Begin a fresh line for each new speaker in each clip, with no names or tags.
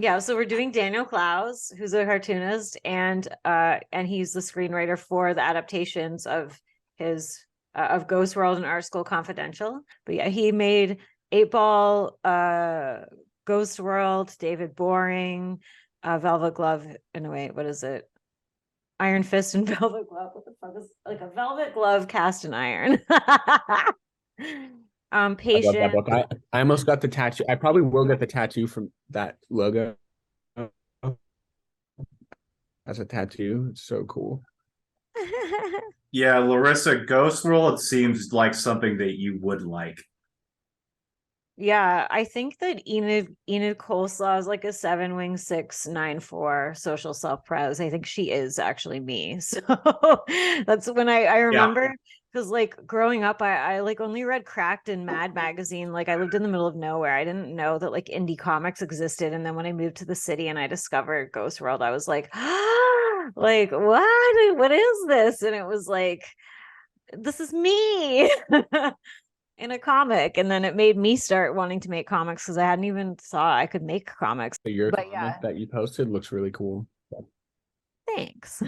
Yeah, so we're doing Daniel Clowes, who's a cartoonist, and he's the screenwriter for the adaptations of his of Ghost World and Art School Confidential. But yeah, he made Eight Ball, Ghost World, David Boring, Velvet Glove. And wait, what is it? Iron Fist and Velvet Glove. What the fuck is like a Velvet Glove cast in iron?
I love that
Patient.
book. I almost got the tattoo. I probably will get the tattoo from that logo as a tattoo. It's so cool.
Yeah, Larissa, Ghost World seems like something that you would like.
Yeah, I think that Enid Coleslaw is like a 7-wing 694 social self-pres. I think she is actually me. So that's when I remember because like growing up, I like only read Cracked and Mad magazine. Like I lived in the middle of nowhere. I didn't know that like indie comics existed. And then when I moved to the city and I discovered Ghost World, I was like, like what is this? And it was like, this is me. In a comic, and then it made me start wanting to make comics because I hadn't even thought I could make comics.
Your
But
comic
yeah,
that you posted looks really cool.
thanks.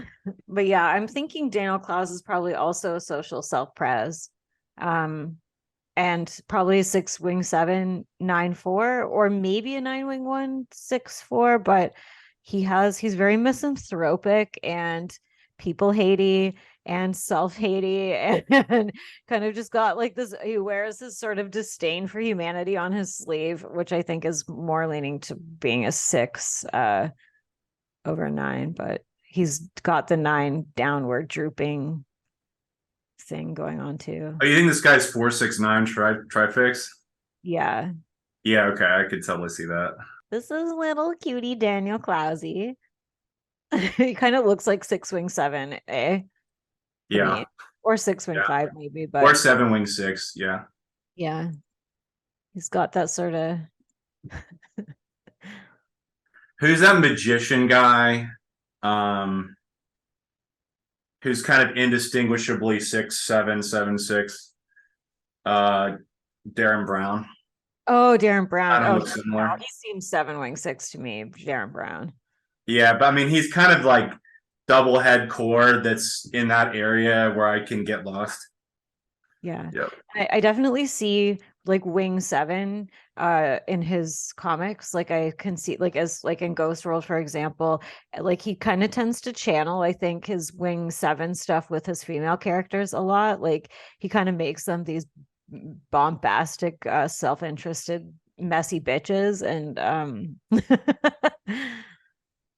But yeah, I'm thinking Daniel Clowes is probably also a social self-pres. And probably a 6-wing 794, or maybe a 9-wing 164, but he's very misanthropic and people hatey and self-hatey and kind of just got like this. He wears this sort of disdain for humanity on his sleeve, which I think is more leaning to being a 6 over 9, but he's got the 9 downward drooping thing going on too.
Oh, you think this guy's 469 trifix?
Yeah.
Yeah, okay, I could totally see that.
This is little cutie Daniel Clousey. He kind of looks like 6-wing 7, eh? To
Yeah,
me. Or 6-wing
yeah.
5, maybe,
Or
but
7-wing 6, yeah.
yeah. He's got that sort of
Who's that magician guy? Um, who's kind of indistinguishably 6'7", 7'6". Darren Brown.
oh, Darren Brown.
Kind of
Oh,
looks similar.
he seems 7-wing 6 to me, Darren Brown.
Yeah, but I mean, he's kind of like double head core that's in that area where I can get lost.
Yeah.
Yep.
I definitely see like Wing 7 in his comics. Like I can see like as like in Ghost World, for example, like he kind of tends to channel, I think, his Wing 7 stuff with his female characters a lot. Like he kind of makes them these bombastic, self-interested, messy bitches. And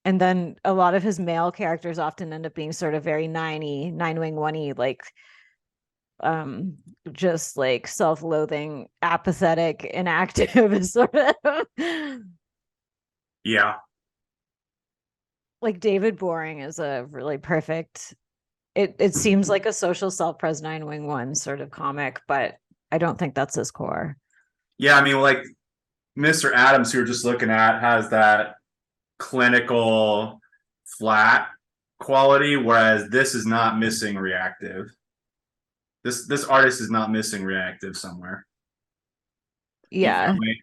and then a lot of his male characters often end up being sort of very 9-wing 1-y, like um just like self-loathing, apathetic, inactive sort of.
Yeah.
Like David Boring is a really perfect, it seems like a social self-pres 9-wing 1 sort of comic, but I don't think that's his core.
Yeah, I mean, like Mr. Adams, who you're just looking at, has that clinical flat quality, whereas this is not missing reactive. This artist is not missing reactive somewhere. You
Yeah,
feel me?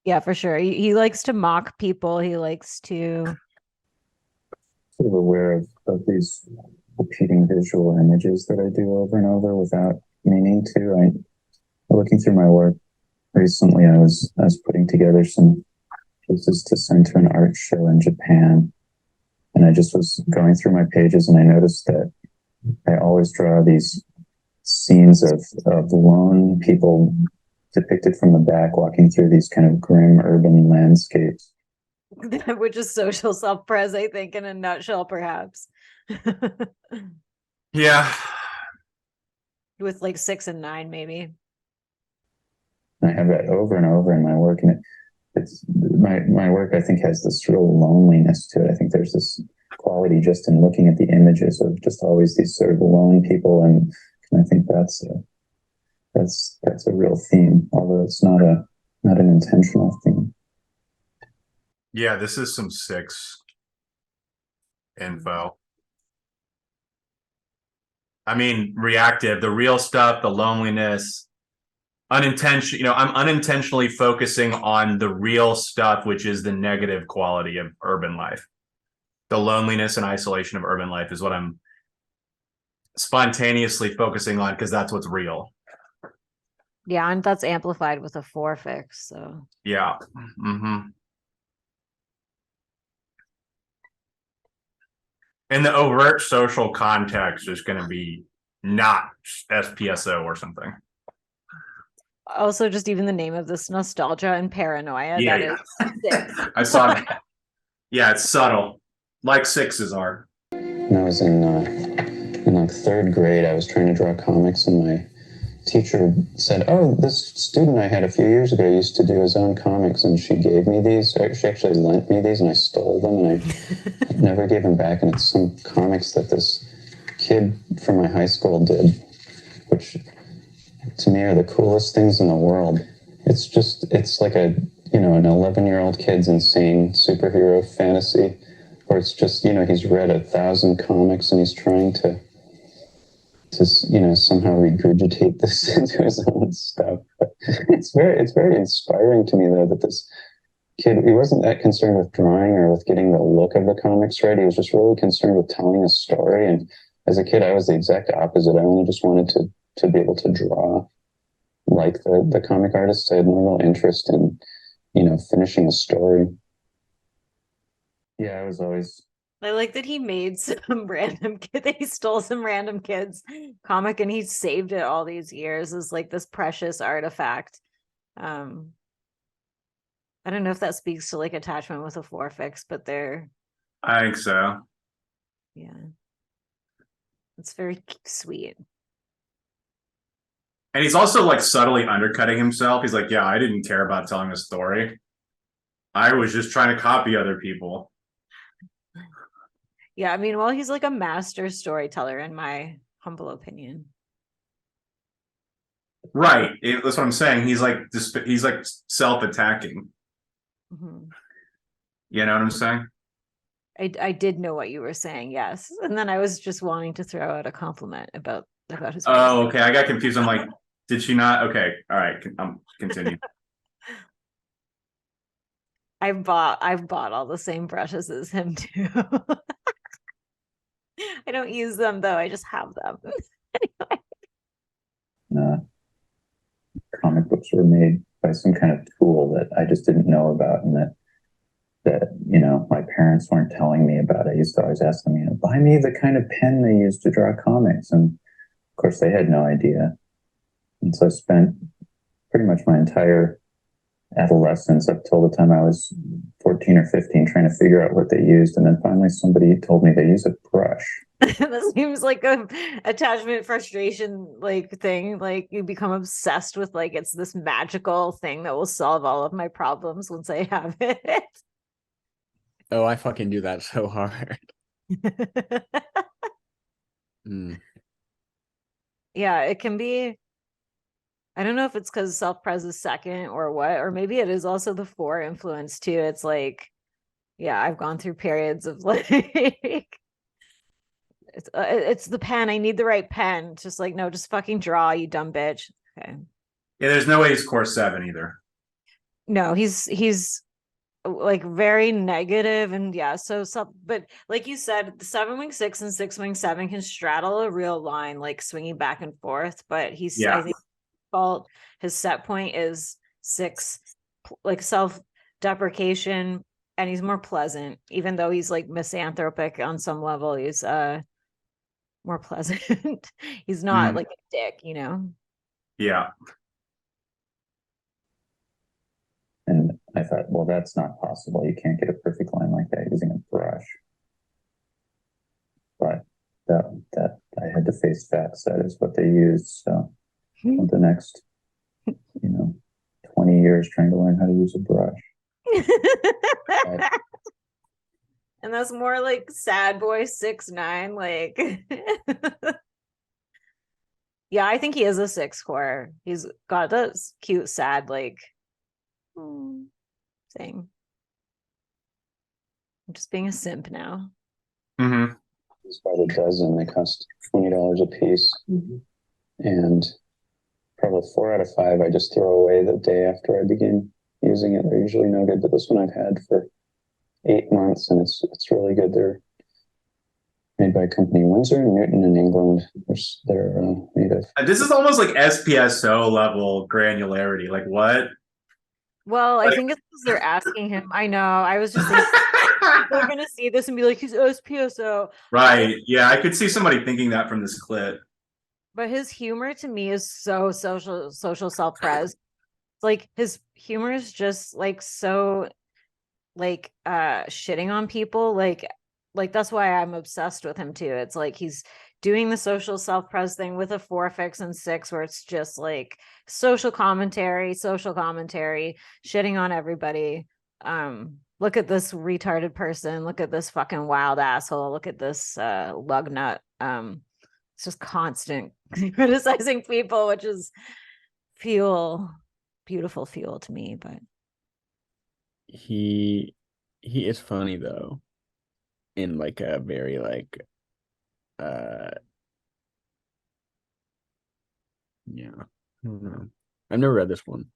yeah, for sure. He likes to mock people. He likes to
Sort of aware of these repeating visual images that I do over and over without meaning to. Looking through my work recently, I was putting together some pieces to send to an art show in Japan, and I just was going through my pages, and I noticed that I always draw these scenes of lone people depicted from the back walking through these kind of grim urban landscapes.
which is social self-pres, I think, in a nutshell, perhaps.
Yeah.
With like 6 and 9, maybe.
I have that over and over in my work, and it's my work, I think, has this real loneliness to it. I think there's this quality just in looking at the images of just always these sort of lone people, and I think that's a real theme, although it's not an intentional theme.
Yeah, this is some 6 info. I mean, reactive, the real stuff, the loneliness, I'm unintentionally focusing on the real stuff, which is the negative quality of urban life. The loneliness and isolation of urban life is what I'm spontaneously focusing on because that's what's real.
Yeah, and that's amplified with a 4 fix, so.
Yeah. Mm-hmm. And the overt social context is going to be not SPSO or something.
Also, just even the name of this, nostalgia and paranoia,
Yeah,
that
yeah.
is 6.
I saw that. Yeah, it's subtle, like 6s are.
When I was in like 3rd grade, I was trying to draw comics, and my teacher said, "Oh, this student I had a few years ago used to do his own comics," and she gave me these. She actually lent me these, and I stole them, and I never gave them back. And it's some comics that this kid from my high school did, which to me are the coolest things in the world. It's like an 11-year-old kid's insane superhero fantasy, where it's just, he's read 1,000 comics and he's trying to somehow regurgitate this into his own stuff. It's very inspiring to me, though, that this kid, he wasn't that concerned with drawing or with getting the look of the comics right. He was just really concerned with telling a story. And as a kid, I was the exact opposite. I only just wanted to be able to draw like the comic artists. I had no real interest in, finishing a story. Yeah, I was always.
I like that he made some random kid, that he stole some random kid's comic and he saved it all these years as like this precious artifact. I don't know if that speaks to like attachment with a 4 fix, but
I think so.
Yeah. It's very sweet.
And he's also like subtly undercutting himself. He's like, yeah, I didn't care about telling a story. I was just trying to copy other people.
Yeah, I mean, well, he's like a master storyteller, in my humble opinion.
Right. That's what I'm saying. He's like self-attacking.
Mm-hmm.
You know what I'm saying?
I did know what you were saying, yes. And then I was just wanting to throw out a compliment about his.
Oh, okay. I got confused. I'm like, did she not? Okay. All right. Continue.
I've bought all the same brushes as him too. I don't use them though. I just have them.
Anyway. Comic books were made by some kind of tool that I just didn't know about, and that my parents weren't telling me about. I used to always ask them, buy me the kind of pen they use to draw comics, and of course they had no idea. And so I spent pretty much my entire adolescence up till the time I was 14 or 15 trying to figure out what they used, and then finally somebody told me they use a brush.
That seems like a attachment frustration like thing. Like you become obsessed with like it's this magical thing that will solve all of my problems once I have it.
Oh, I fucking do that so hard.
Yeah, it can be. I don't know if it's because self-pres is second or what, or maybe it is also the 4 influence too. It's like, yeah, I've gone through periods of like it's the pen. I need the right pen. Just like, no, just fucking draw, you dumb bitch. Okay.
Yeah, there's no way he's core 7 either.
No, he's like very negative, and yeah, so but like you said, the 7 wing 6 and 6 wing 7 can straddle a real line, like swinging back and forth. But I think his set point is 6, like self-deprecation, and he's more pleasant, even though he's like misanthropic on some level. He's more pleasant. He's not like a dick,
Yeah.
And I thought, well, that's not possible. You can't get a perfect line like that using a brush. But that I had to face facts. That is what they used. So the next 20 years trying to learn how to use a brush.
And that's more like sad boy 6'9", like yeah, I think he is a 6 core. He's got this cute sad like thing. I'm just being a simp now.
Mm-hmm.
It's by the dozen. They cost $20 a piece. Mm-hmm. And probably 4 out of 5 I just throw away the day after I begin using it. They're usually no good, but this one I've had for 8 months, and it's really good. They're made by a company Windsor and Newton in England. They're made of.
This is almost like SPSO level granularity. Like what?
Well, I think it's because they're asking him. I know. I was just thinking they're gonna see this and be like, he's SPSO.
Right. Yeah, I could see somebody thinking that from this clip.
But his humor to me is so social self-pres. Like his humor is just like so like shitting on people. Like that's why I'm obsessed with him too. It's like he's doing the social self-pres thing with a 4 fix and 6 where it's just like social commentary, shitting on everybody. Look at this retarded person, look at this fucking wild asshole, look at this lug nut. It's just constant criticizing people, which is beautiful fuel to me. But
he is funny though, in like a very like yeah, I don't know. I've never read this one.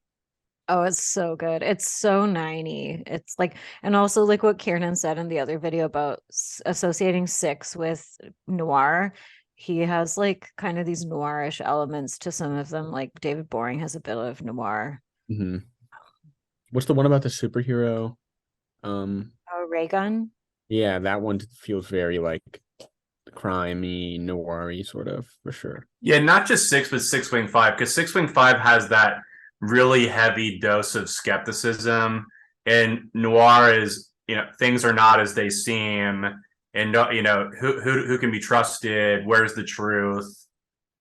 oh, it's so good. It's so 90. It's like, and also like what Kiernan said in the other video about associating 6 with noir. He has like kind of these noirish elements to some of them. Like David Boring has a bit of noir.
Mm-hmm. What's the one about the superhero?
Oh, Ray Gun.
Yeah, that one feels very like crimey, noir-y sort of, for sure.
Yeah, not just 6, but 6 Wing 5, because 6 Wing 5 has that really heavy dose of skepticism, and noir is, things are not as they seem, and who can be trusted, where's the truth,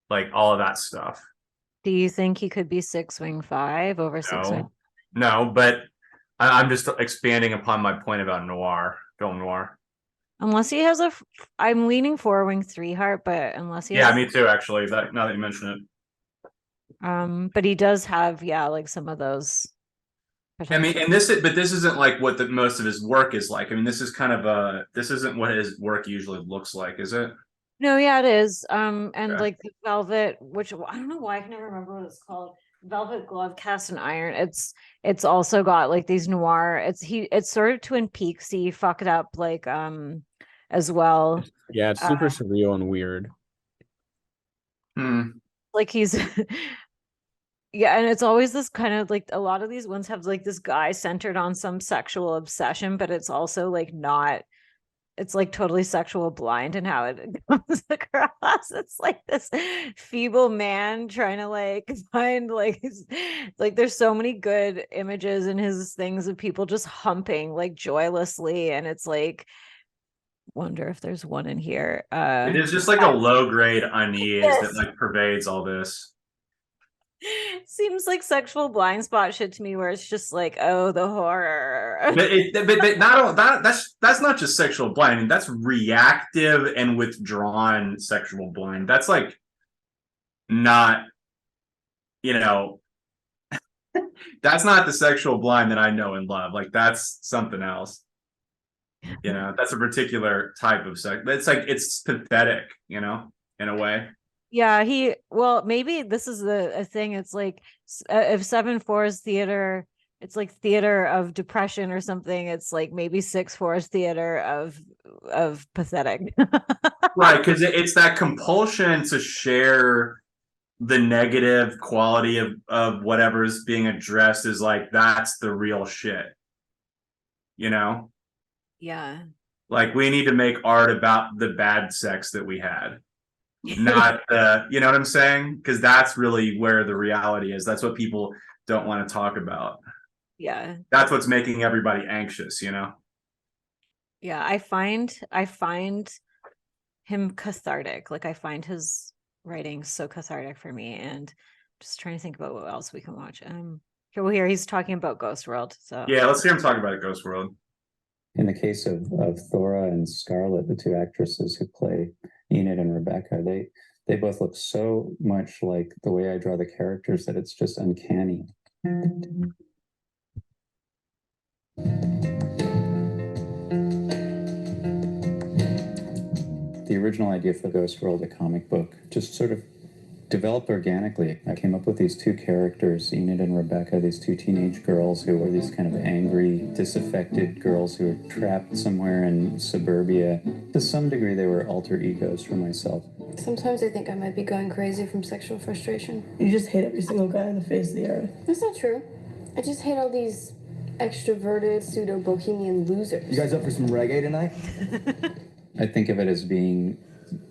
like all of that stuff.
Do you think he could be 6 Wing 5 over 6 Wing?
No, but I'm just expanding upon my point about noir, film noir.
Unless he has I'm leaning 4 Wing 3 heart, but unless he has,
me too, actually, now that you mention it.
But he does have, like some of those.
I mean, and this isn't like what most of his work is like. I mean, this isn't what his work usually looks like, is it?
No, yeah, it is. And
Okay.
like the velvet, which I don't know why I can never remember what it's called. Velvet glove cast in iron. It's also got like these noir. It's sort of Twin Peaksy, fucked up like as well.
Yeah, it's super surreal and weird.
Like he's yeah, and it's always this kind of like a lot of these ones have like this guy centered on some sexual obsession, but it's also like not, it's like totally sexual blind in how it comes across. It's like this feeble man trying to like find like like there's so many good images in his things of people just humping like joylessly, and it's like wonder if there's one in here.
It is just like a low grade unease that like pervades all this.
Seems like sexual blind spot shit to me, where it's just like, oh, the horror.
But not all that's not just sexual blind. I mean, that's reactive and withdrawn sexual blind. That's like not, that's not the sexual blind that I know and love. Like that's something else. That's a particular type of sex. It's like it's pathetic, in a way.
Yeah, well, maybe this is a thing. It's like if 7/4 is theater, it's like theater of depression or something. It's like maybe 6/4 is theater of pathetic.
Right, because it's that compulsion to share the negative quality of whatever's being addressed is like that's the real shit.
Yeah.
Like we need to make art about the bad sex that we had. Not you know what I'm saying? Because that's really where the reality is. That's what people don't want to talk about.
Yeah.
That's what's making everybody anxious,
Yeah, I find him cathartic. Like I find his writing so cathartic for me, and just trying to think about what else we can watch. Here he's talking about Ghost World. So
yeah, let's hear him talk about it, Ghost World.
In the case of Thora and Scarlett, the 2 actresses who play Enid and Rebecca, they both look so much like the way I draw the characters that it's just uncanny. The original idea for Ghost World, a comic book, just sort of developed organically. I came up with these two characters, Enid and Rebecca, these two teenage girls who were these kind of angry, disaffected girls who were trapped somewhere in suburbia. To some degree, they were alter egos for myself.
Sometimes I think I might be going crazy from sexual frustration.
You just hate every single guy on the face of the earth.
That's not true. I just hate all these extroverted, pseudo-bohemian losers.
You guys up for some reggae tonight?
I think of it as being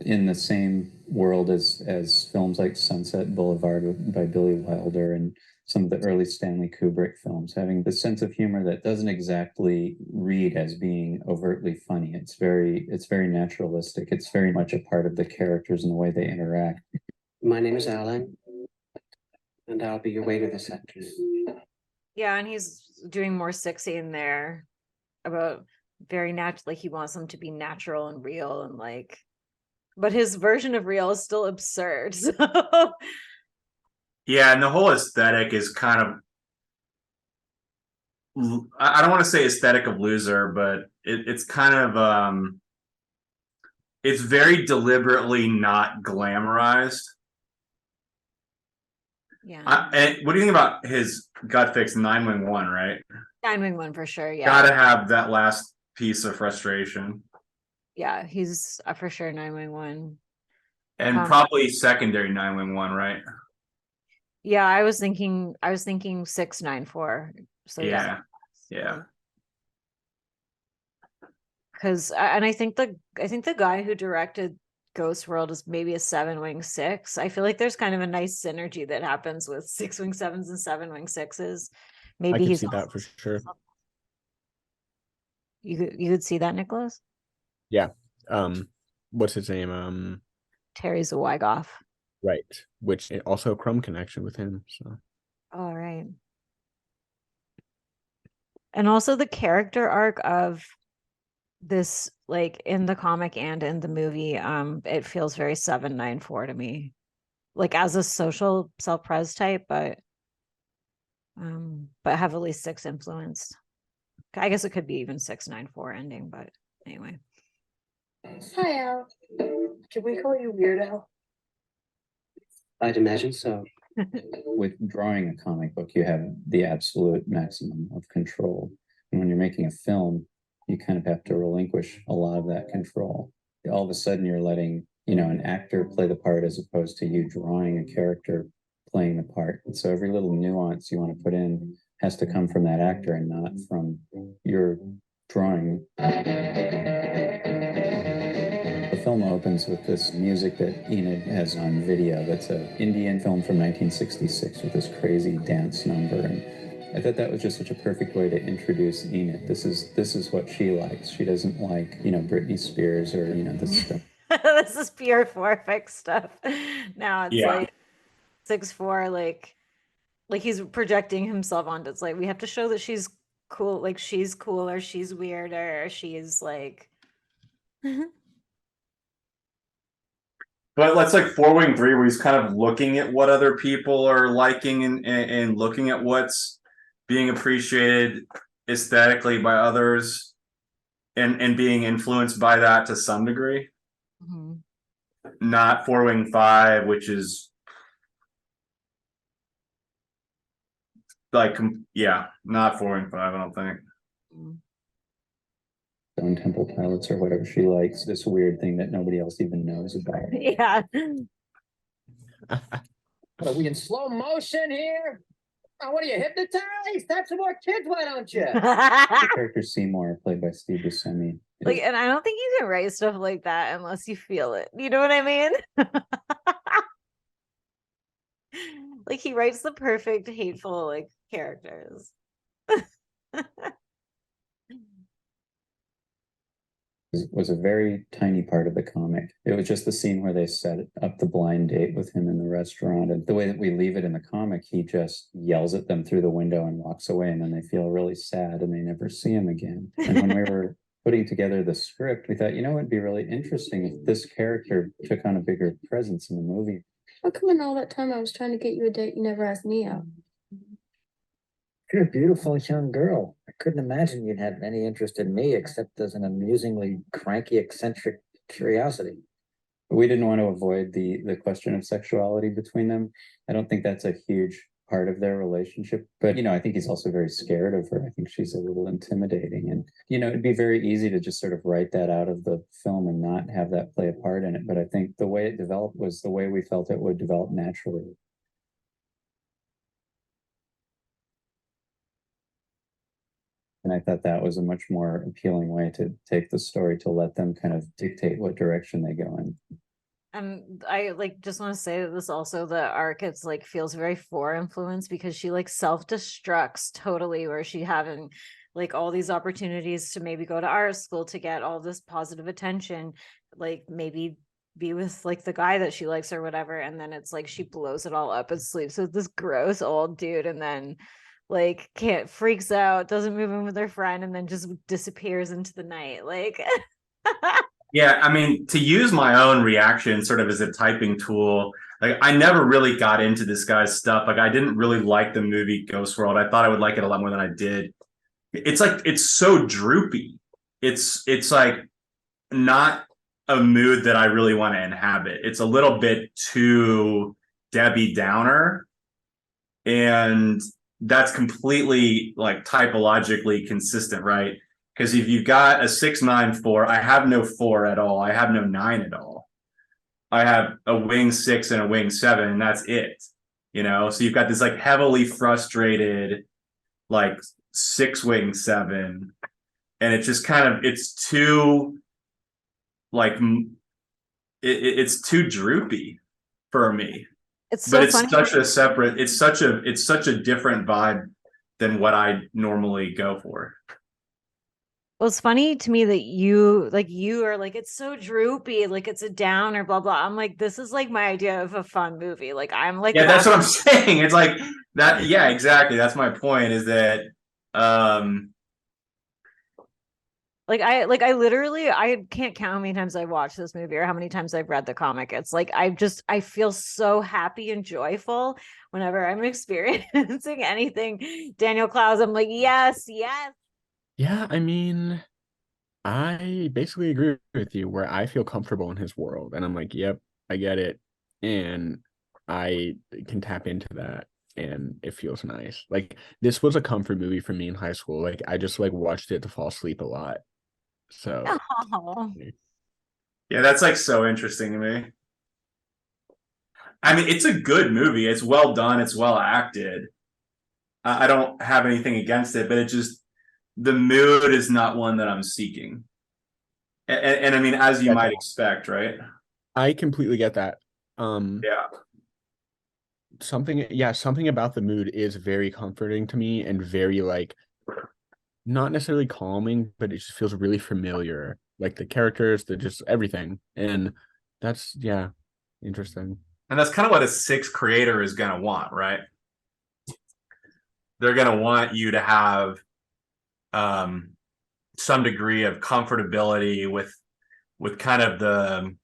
in the same world as films like Sunset Boulevard by Billy Wilder and some of the early Stanley Kubrick films, having the sense of humor that doesn't exactly read as being overtly funny. It's very naturalistic. It's very much a part of the characters and the way they interact.
My name is Alan, and I'll be your waiter this afternoon.
Yeah, and he's doing more 6 in there about very natural, like he wants them to be natural and real and like, but his version of real is still absurd. So
Yeah, and the whole aesthetic is kind of, I don't want to say aesthetic of loser, but it's kind of it's very deliberately not glamorized.
yeah.
And what do you think about his gut fix 911, right?
911 for sure. Yeah.
Gotta have that last piece of frustration.
Yeah, he's for sure 911.
And probably secondary 911, right?
Yeah, I was thinking 694. So
Yeah.
Because and I think the guy who directed Ghost World is maybe a 7-wing 6. I feel like there's kind of a nice synergy that happens with 6-wing 7s and 7-wing 6s. Maybe
I can
he's
see that for sure.
You could see that, Nicholas?
Yeah. What's his name?
Terry Zwigoff.
Right. Which also Crumb connection with him. So.
All right. And also the character arc of this, like in the comic and in the movie, it feels very 794 to me, like as a social self-pres type, but heavily 6 influenced. I guess it could be even 694 ending, but anyway.
Hi, Al.
Can we call you Weird Al?
I'd imagine so.
With drawing a comic book, you have the absolute maximum of control. And when you're making a film, you kind of have to relinquish a lot of that control. All of a sudden, you're letting, an actor play the part as opposed to you drawing a character playing the part. And so every little nuance you want to put in has to come from that actor and not from your drawing. The film opens with this music that Enid has on video. That's an Indian film from 1966 with this crazy dance number. And I thought that was just such a perfect way to introduce Enid. This is what she likes. She doesn't like, Britney Spears or, this stuff.
This is pure Forfix stuff. Now it's like 6'4", like he's projecting himself onto. It's like we have to show that she's cool, like she's cool or she's weird or she's like.
But that's like 4-wing 3, where he's kind of looking at what other people are liking and looking at what's being appreciated aesthetically by others and being influenced by that to some degree.
Mm-hmm.
Not 4-wing 5, which is like, not 4-wing 5, I don't think.
Stone Temple Pilots or whatever she likes, this weird thing that nobody else even knows about.
Yeah.
Are we in slow motion here? Oh, what are you, hypnotized? Have some more kids, why don't you?
The character Seymour, played by Steve Buscemi.
Like, and I don't think you can write stuff like that unless you feel it. You know what I mean? Like he writes the perfect hateful like characters.
Was a very tiny part of the comic. It was just the scene where they set up the blind date with him in the restaurant. And the way that we leave it in the comic, he just yells at them through the window and walks away. And then they feel really sad and they never see him again. And when we were putting together the script, we thought, it'd be really interesting if this character took on a bigger presence in the movie.
How come in all that time I was trying to get you a date, you never asked me out?
You're a beautiful young girl. I couldn't imagine you'd have any interest in me except as an amusingly cranky, eccentric curiosity.
we didn't want to avoid the question of sexuality between them. I don't think that's a huge part of their relationship, but I think he's also very scared of her. I think she's a little intimidating, and it'd be very easy to just sort of write that out of the film and not have that play a part in it. But I think the way it developed was the way we felt it would develop naturally. And I thought that was a much more appealing way to take the story, to let them kind of dictate what direction they go in.
And I just want to say that this also, the arc, it's feels very 4 influence, because she self-destructs totally, where she having all these opportunities to maybe go to art school to get all this positive attention, maybe be with the guy that she likes or whatever, and then it's she blows it all up and sleeps with this gross old dude, and then can't, freaks out, doesn't move in with her friend, and then just disappears into the night.
Yeah, I mean, to use my own reaction sort of as a typing tool, I never really got into this guy's stuff. I didn't really like the movie Ghost World. I thought I would like it a lot more than I did. It's it's so droopy. It's not a mood that I really want to inhabit. It's a little bit too Debbie Downer, and that's completely typologically consistent, right? Because if you've got a 6, 9, 4, I have no 4 at all. I have no 9 at all. I have a wing 6 and a wing 7, and that's it. So you've got this heavily frustrated 6 wing 7, and it's just kind of, it's too it's too droopy for me.
It's so funny.
It's such a different vibe than what I normally go for.
Well, it's funny to me that you are it's so droopy, it's a downer, blah blah. I'm this is my idea of a fun movie. I'm
yeah, that's what I'm saying. It's that. Yeah, exactly. That's my point. Is that
I literally, I can't count how many times I've watched this movie or how many times I've read the comic. It's I feel so happy and joyful whenever I'm experiencing anything Daniel Clowes. I'm yes.
Yeah, I mean, I basically agree with you, where I feel comfortable in his world, and I'm yep, I get it, and I can tap into that, and it feels nice. This was a comfort movie for me in high school. I just watched it to fall asleep a lot. So
yeah, that's so interesting to me. I mean, it's a good movie. It's well done. It's well acted. I don't have anything against it, but it just, the mood is not one that I'm seeking. And I mean, as you might expect, right?
I completely get that.
Yeah.
Something about the mood is very comforting to me, and very not necessarily calming, but it just feels really familiar. The characters, just everything. And that's, interesting.
And that's kind of what a 6 creator is going to want, right? They're going to want you to have some degree of comfortability with kind of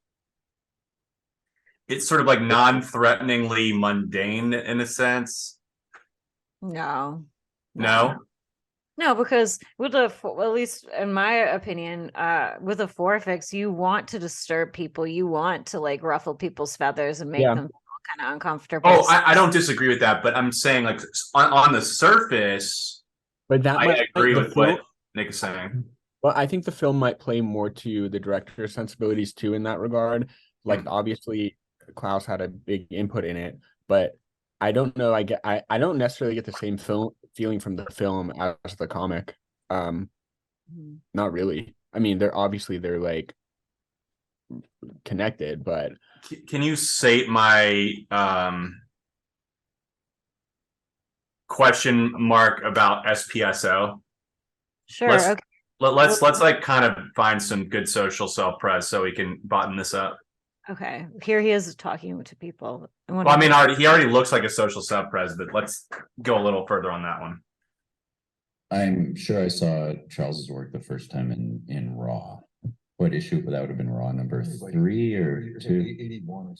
it's sort of non-threateningly mundane in a sense.
No, because with at least in my opinion, with a 4 fix, you want to disturb people, you want to ruffle people's feathers and make them feel kind of uncomfortable.
Oh, I don't disagree with that, but I'm saying on the surface,
but that
I agree with what Nick is saying.
Well, I think the film might play more to the director's sensibilities too in that regard. Obviously, Clowes had a big input in it, but I don't know. I don't necessarily get the same feeling from the film as the comic. Not really. I mean, they're connected, but
can you state my question mark about SPSO?
Sure. Okay.
Let's kind of find some good social self-pres so we can button this up.
Okay, here he is talking to people.
Well, I mean, he already looks like a social self-pres, but let's go a little further on that one.
I'm sure I saw Charles's work the first time in Raw. What issue would that have been? Raw number 3 or 2? 81.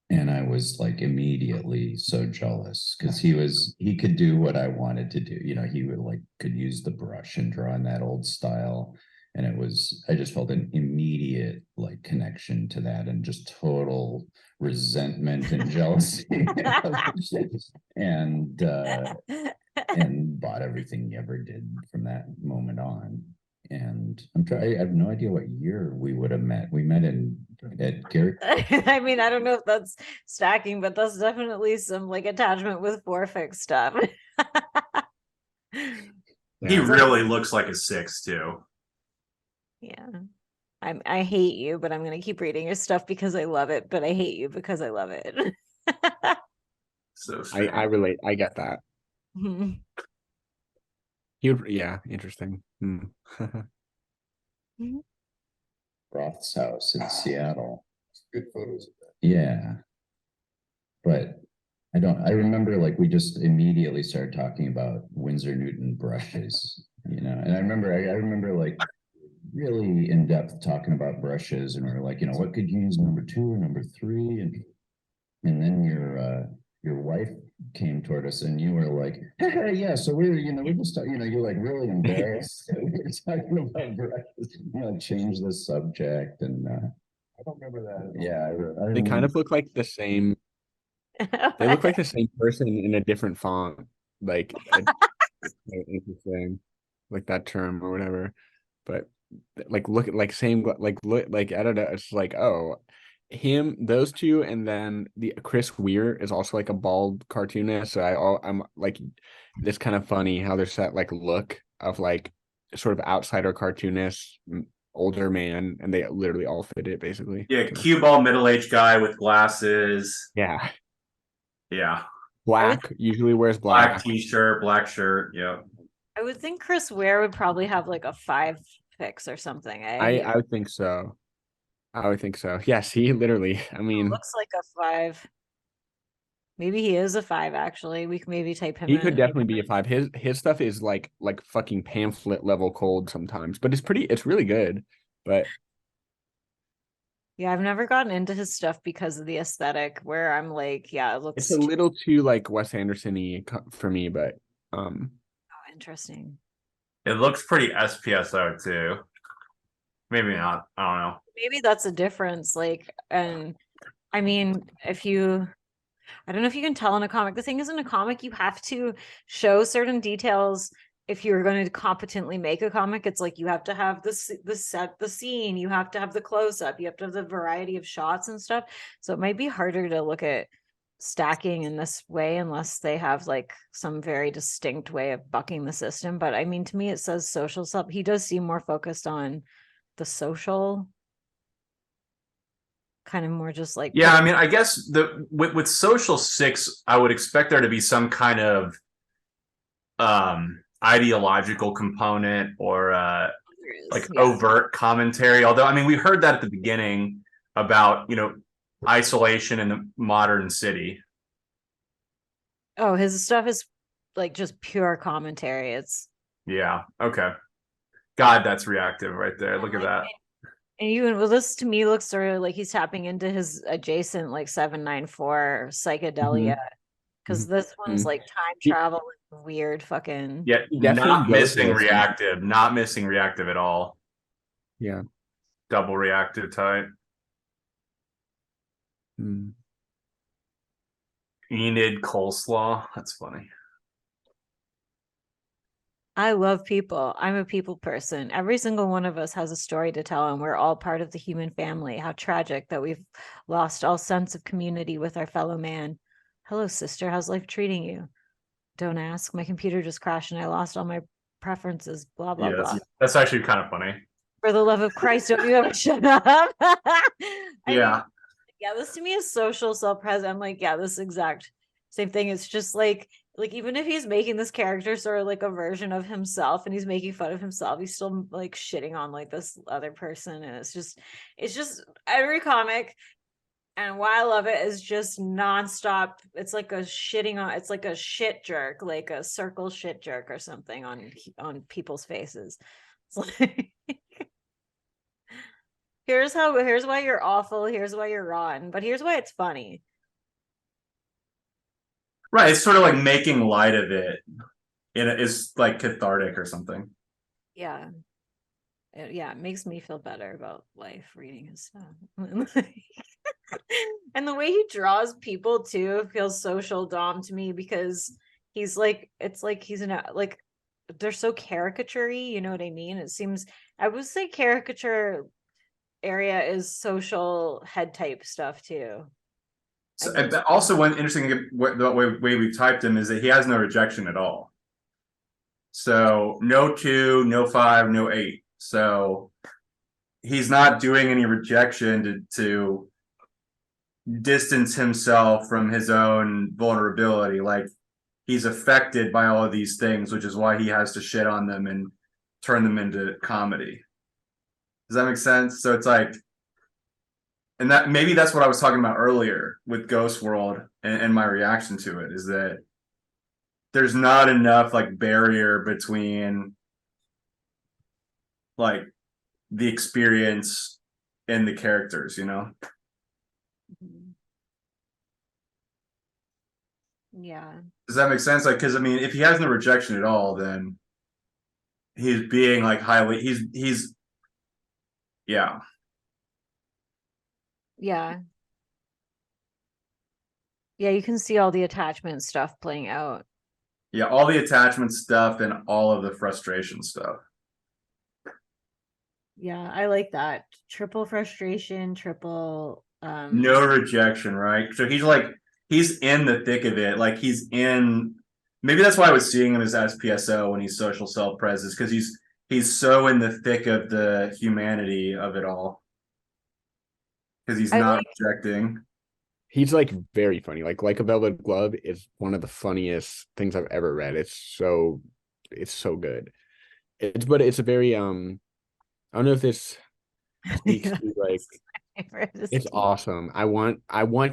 And I was immediately so jealous, because he could do what I wanted to do. He would could use the brush and draw in that old style. And I just felt an immediate like connection to that and just total resentment and jealousy. and bought everything he ever did from that moment on. And I have no idea what year we would have met. We met at Kier.
I mean, I don't know if that's stacking, but that's definitely some like attachment with forfix stuff.
He really looks like a 6 too.
Yeah. I hate you, but I'm gonna keep reading your stuff because I love it, but I hate you because I love it.
So
I relate. I get that.
Mhm.
Yeah, interesting.
Roth's house in Seattle. Good photos of that. Yeah. But I remember like we just immediately started talking about Winsor Newton brushes, and I remember like really in depth talking about brushes, and we were like, what could you use number 2 or number 3? And then your wife came toward us and you were like, yeah, so we just you're like really embarrassed that we were talking about brushes, change the subject. And I don't remember that. Yeah,
They kind of look like the same. They look like the same person in a different font. Like interesting, like that term or whatever. But like look at like same like I don't know. It's like those two, and then the Chris Weir is also like a bald cartoonist. So I'm like, it's kind of funny how there's that like look of like sort of outsider cartoonist, older man, and they literally all fit it basically.
Yeah, cue ball middle-aged guy with glasses.
Yeah.
Yeah.
Black, usually wears black.
T-shirt, black shirt. Yeah.
I would think Chris Ware would probably have like a 5 fix or something.
I would think so. I would think so. Yes, he literally. I mean,
looks like a 5. Maybe he is a 5. Actually, we can maybe type him.
He could definitely be a 5. His stuff is like fucking pamphlet level cold sometimes, but it's really good. But
yeah, I've never gotten into his stuff because of the aesthetic. Where I'm like, yeah, it looks.
It's a little too like Wes Anderson-y for me, but
Oh, interesting.
It looks pretty SPSO too. Maybe not. I don't know.
Maybe that's a difference. Like, and I mean, I don't know if you can tell in a comic. The thing is, in a comic, you have to show certain details. If you're going to competently make a comic, it's like you have to have the set, the scene. You have to have the close up. You have to have the variety of shots and stuff. So it might be harder to look at stacking in this way unless they have like some very distinct way of bucking the system. But I mean, to me, it says social stuff. He does seem more focused on the social, kind of more just like.
Yeah, I mean, I guess with social 6, I would expect there to be some kind of ideological component or like overt commentary. Although, I mean, we heard that at the beginning about isolation in the modern city.
Oh, his stuff is like just pure commentary. It's
okay. God, that's reactive right there. Look at that.
And this to me looks sort of like he's tapping into his adjacent like 794 psychedelia, because this one's like time travel and weird fucking.
Yeah, not missing reactive, not missing reactive at all.
Yeah,
double reactive type. Enid coleslaw. That's funny.
I love people. I'm a people person. Every single one of us has a story to tell, and we're all part of the human family. How tragic that we've lost all sense of community with our fellow man. Hello, sister. How's life treating you? Don't ask. My computer just crashed and I lost all my preferences. Blah, blah, blah.
That's actually kind of funny.
For the love of Christ, don't you ever shut up?
Yeah,
this to me is social self-pres. I'm like, this exact same thing. It's just like even if he's making this character sort of like a version of himself and he's making fun of himself, he's still like shitting on like this other person. And it's just every comic, and why I love it is just nonstop. It's like a it's like a shit jerk, like a circle shit jerk or something on people's faces. It's like here's why you're awful, here's why you're rotten, but here's why it's funny.
Right, it's sort of like making light of it. It's like cathartic or something.
Yeah. Yeah, it makes me feel better about life reading his stuff. And the way he draws people too feels social dom to me, because he's like, it's like he's like, they're so caricature-y, you know what I mean? It seems, I would say caricature area is social head type stuff too.
So, also, one interesting the way we typed him is that he has no rejection at all. So no 2, no 5, no 8. So he's not doing any rejection to distance himself from his own vulnerability. Like, he's affected by all of these things, which is why he has to shit on them and turn them into comedy. Does that make sense? So it's like, and that maybe that's what I was talking about earlier with Ghost World and my reaction to it, is that there's not enough like barrier between like the experience and the characters, you know?
Yeah.
Does that make sense? Like, because I mean, if he has no rejection at all, then he's being like highly, he's yeah.
Yeah. Yeah, you can see all the attachment stuff playing out.
Yeah, all the attachment stuff and all of the frustration stuff.
Yeah, I like that. Triple frustration, triple
no rejection, right? So he's in the thick of it. Like, he's in, maybe that's why I was seeing him as SPSO when he's social self-pres, is because he's so in the thick of the humanity of it all. Because he's not rejecting.
He's like very funny. Like a Velvet Glove is one of the funniest things I've ever read. It's so good. But it's a very I don't know if this speaks to like, it's awesome. I want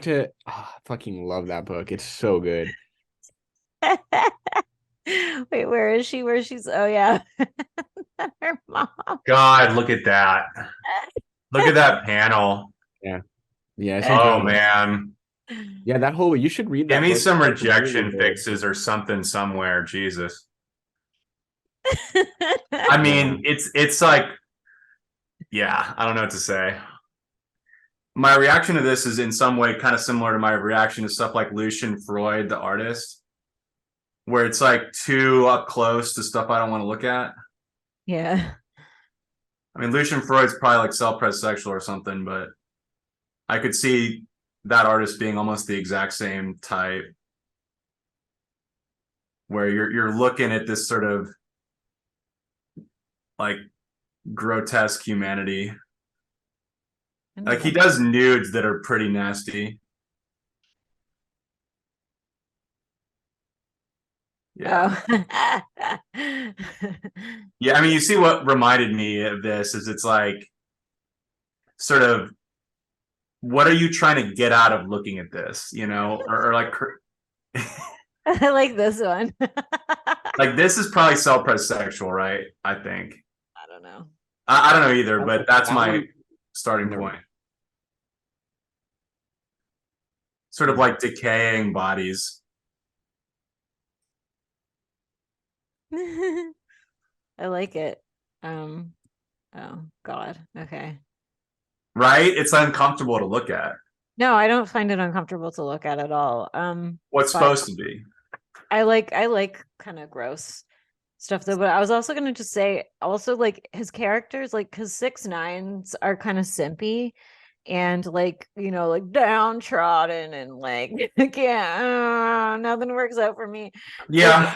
to fucking love that book. It's so good.
Wait, where is she? Where she's, oh yeah. Her mom.
God, look at that. Look at that panel.
Yeah. Yeah.
Oh man.
Yeah, that whole, you should read that.
Give me
book.
some rejection fixes or something somewhere, Jesus. I mean, it's like, yeah, I don't know what to say. My reaction to this is in some way kind of similar to my reaction to stuff like Lucian Freud, the artist, where it's like too up close to stuff I don't want to look at.
Yeah.
I mean, Lucian Freud's probably like self-pres sexual or something, but I could see that artist being almost the exact same type, where you're looking at this sort of like grotesque humanity. Like, he does nudes that are pretty nasty. Yeah.
Oh.
Yeah, I mean, you see what reminded me of this is it's like sort of, what are you trying to get out of looking at this, you know? Or like
I like this one.
like, this is probably self-pres sexual, right? I think.
I don't know.
I don't know either, but that's my starting point. Sort of like decaying bodies.
I like it. Oh God. Okay.
Right? It's uncomfortable to look at.
No, I don't find it uncomfortable to look at all.
What's supposed to be.
I like kind of gross stuff though, but I was also gonna just say also, like, his characters, like his 6'9s are kind of simpy and like, you know, like downtrodden and like can't, nothing works out for me.
Yeah.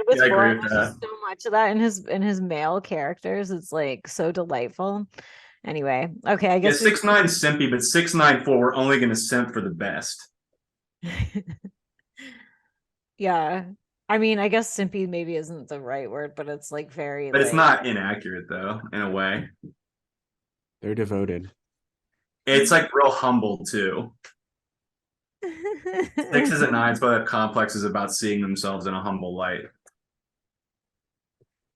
With Bourne, there's just so much of that in his male characters. It's like so delightful. Anyway, okay, I guess
6'9 simpy, but 6'9" we're only gonna simp for the best.
Yeah. I mean, I guess simpy maybe isn't the right word, but it's like very,
but it's not inaccurate though, in a way.
They're devoted.
It's like real humble too. 6s and 9s, but complexes about seeing themselves in a humble light.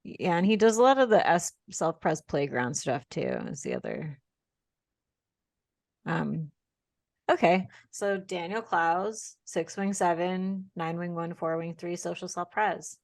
Yeah, and he does a lot of the self-pres playground stuff too, is the other. Okay, so Daniel Clowes, 6 wing 7, 9 wing 1, 4 wing 3, social self-pres.